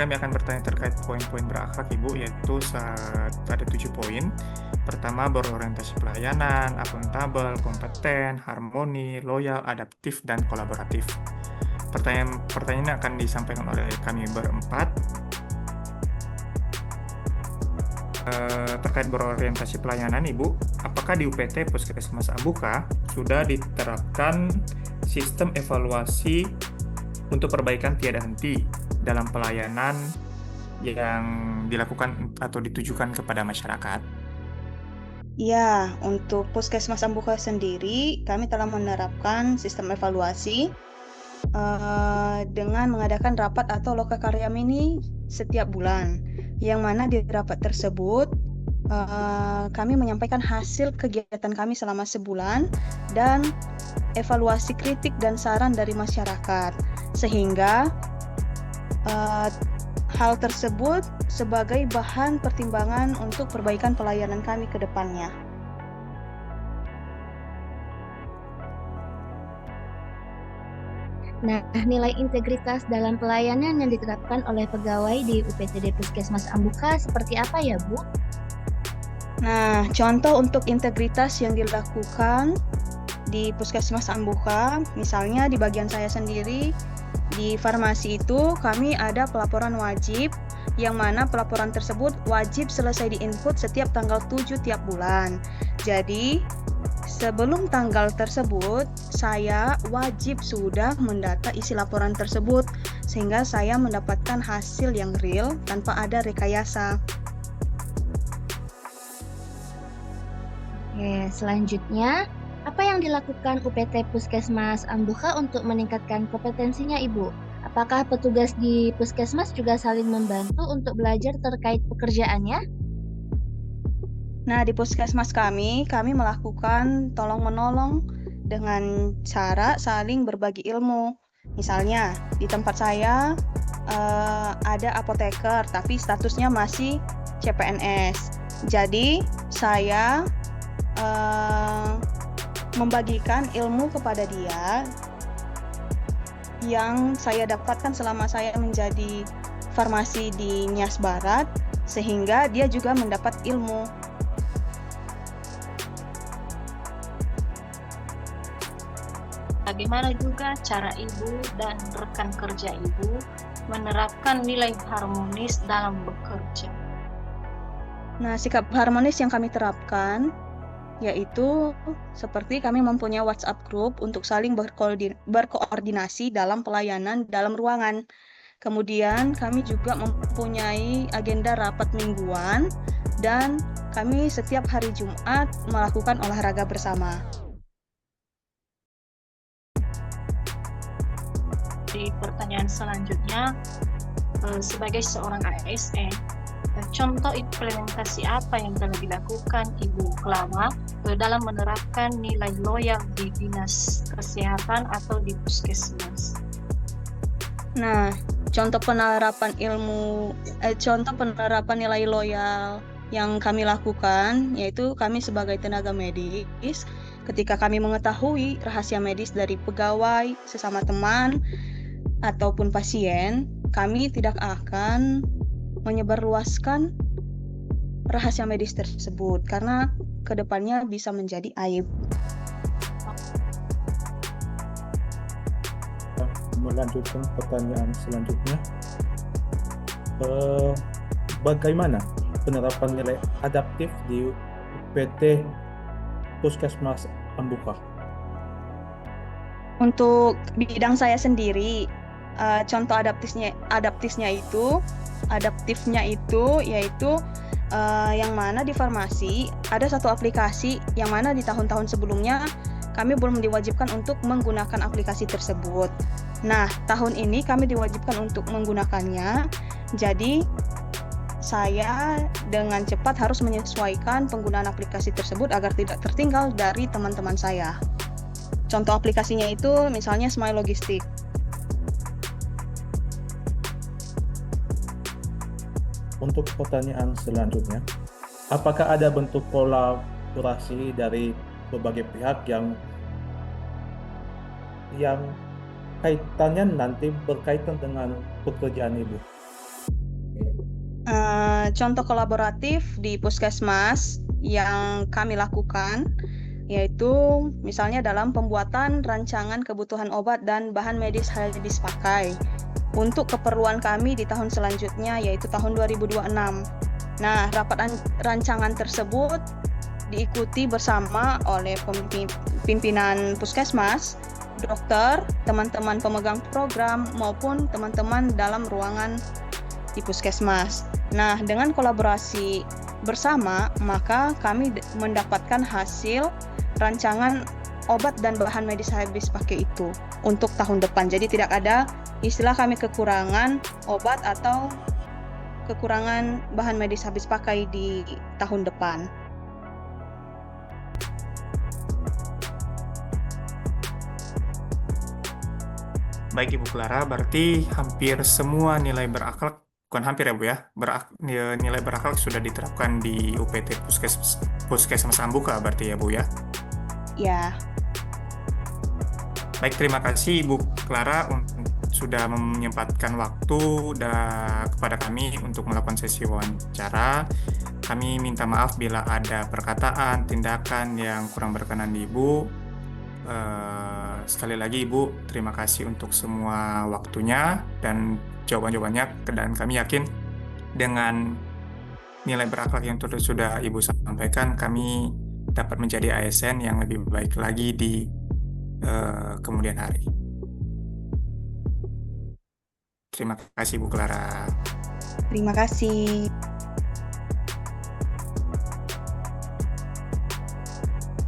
kami akan bertanya terkait poin-poin berakhlak Ibu, yaitu ada 7 poin. Pertama, berorientasi pelayanan, akuntabel, kompeten, harmoni, loyal, adaptif, dan kolaboratif. Pertanyaan akan disampaikan oleh kami berempat. Terkait berorientasi pelayanan, Ibu, apakah di UPT Puskesmas Ambuka sudah diterapkan sistem evaluasi untuk perbaikan tiada henti dalam pelayanan yang dilakukan atau ditujukan kepada masyarakat? Ya, untuk Puskesmas Ambuka sendiri, kami telah menerapkan sistem evaluasi dengan mengadakan rapat atau lokakarya mini setiap bulan, yang mana di rapat tersebut kami menyampaikan hasil kegiatan kami selama sebulan dan evaluasi kritik dan saran dari masyarakat, sehingga hal tersebut sebagai bahan pertimbangan untuk perbaikan pelayanan kami ke depannya. Nah, nilai integritas dalam pelayanan yang diterapkan oleh pegawai di UPTD Puskesmas Ambuka seperti apa ya, Bu? Nah, contoh untuk integritas yang dilakukan di Puskesmas Ambuka, misalnya di bagian saya sendiri, di farmasi itu kami ada pelaporan wajib, yang mana pelaporan tersebut wajib selesai diinput setiap tanggal 7 tiap bulan. Jadi, sebelum tanggal tersebut, saya wajib sudah mendata isi laporan tersebut, sehingga saya mendapatkan hasil yang real tanpa ada rekayasa. Oke, selanjutnya, apa yang dilakukan UPT Puskesmas Ambuka untuk meningkatkan kompetensinya, Ibu? Apakah petugas di Puskesmas juga saling membantu untuk belajar terkait pekerjaannya? Nah, di Puskesmas kami melakukan tolong-menolong dengan cara saling berbagi ilmu. Misalnya, di tempat saya ada apoteker, tapi statusnya masih CPNS. Jadi, saya membagikan ilmu kepada dia yang saya dapatkan selama saya menjadi farmasi di Nias Barat, sehingga dia juga mendapat ilmu. Bagaimana juga cara Ibu dan rekan kerja Ibu menerapkan nilai harmonis dalam bekerja? Nah, sikap harmonis yang kami terapkan yaitu seperti kami mempunyai WhatsApp group untuk saling berkoordinasi dalam pelayanan dalam ruangan. Kemudian kami juga mempunyai agenda rapat mingguan dan kami setiap hari Jumat melakukan olahraga bersama. Di pertanyaan selanjutnya, sebagai seorang ASN, contoh implementasi apa yang telah dilakukan Ibu Klama dalam menerapkan nilai loyal di dinas kesehatan atau di puskesmas? Nah, contoh penerapan nilai loyal yang kami lakukan yaitu kami sebagai tenaga medis, ketika kami mengetahui rahasia medis dari pegawai, sesama teman, ataupun pasien, kami tidak akan menyebarluaskan rahasia medis tersebut karena kedepannya bisa menjadi aib. Melanjutkan pertanyaan selanjutnya, bagaimana penerapan nilai adaptif di UPT Puskesmas Ambuka? Untuk bidang saya sendiri, contoh adaptifnya itu yaitu yang mana di farmasi ada satu aplikasi yang mana di tahun-tahun sebelumnya kami belum diwajibkan untuk menggunakan aplikasi tersebut. Nah, tahun ini kami diwajibkan untuk menggunakannya. Jadi, saya dengan cepat harus menyesuaikan penggunaan aplikasi tersebut agar tidak tertinggal dari teman-teman saya. Contoh aplikasinya itu misalnya Smile Logistik. Untuk pertanyaan selanjutnya, apakah ada bentuk kolaborasi dari berbagai pihak yang kaitannya nanti berkaitan dengan pekerjaan Ibu? Contoh kolaboratif di puskesmas yang kami lakukan yaitu misalnya dalam pembuatan rancangan kebutuhan obat dan bahan medis habis pakai untuk keperluan kami di tahun selanjutnya yaitu tahun 2026. Nah, rapat rancangan tersebut diikuti bersama oleh pimpinan puskesmas, dokter, teman-teman pemegang program maupun teman-teman dalam ruangan di puskesmas. Nah, dengan kolaborasi bersama, maka kami mendapatkan hasil rancangan obat dan bahan medis habis pakai itu untuk tahun depan. Jadi tidak ada istilah kami kekurangan obat atau kekurangan bahan medis habis pakai di tahun depan. Baik Ibu Clara, berarti hampir semua nilai berakhlak, bukan hampir ya Bu ya, nilai berakhlak sudah diterapkan di UPT Puskesmas Ambuka berarti ya Bu ya. Ya, Baik, terima kasih Ibu Clara sudah menyempatkan waktu kepada kami untuk melakukan sesi wawancara. Kami minta maaf bila ada perkataan, tindakan yang kurang berkenan di Ibu. Sekali lagi Ibu, terima kasih untuk semua waktunya dan jawaban-jawabannya, dan kami yakin dengan nilai berakhlak yang sudah Ibu sampaikan, kami dapat menjadi ASN yang lebih baik lagi di kemudian hari. Terima kasih Bu Clara. terima kasih.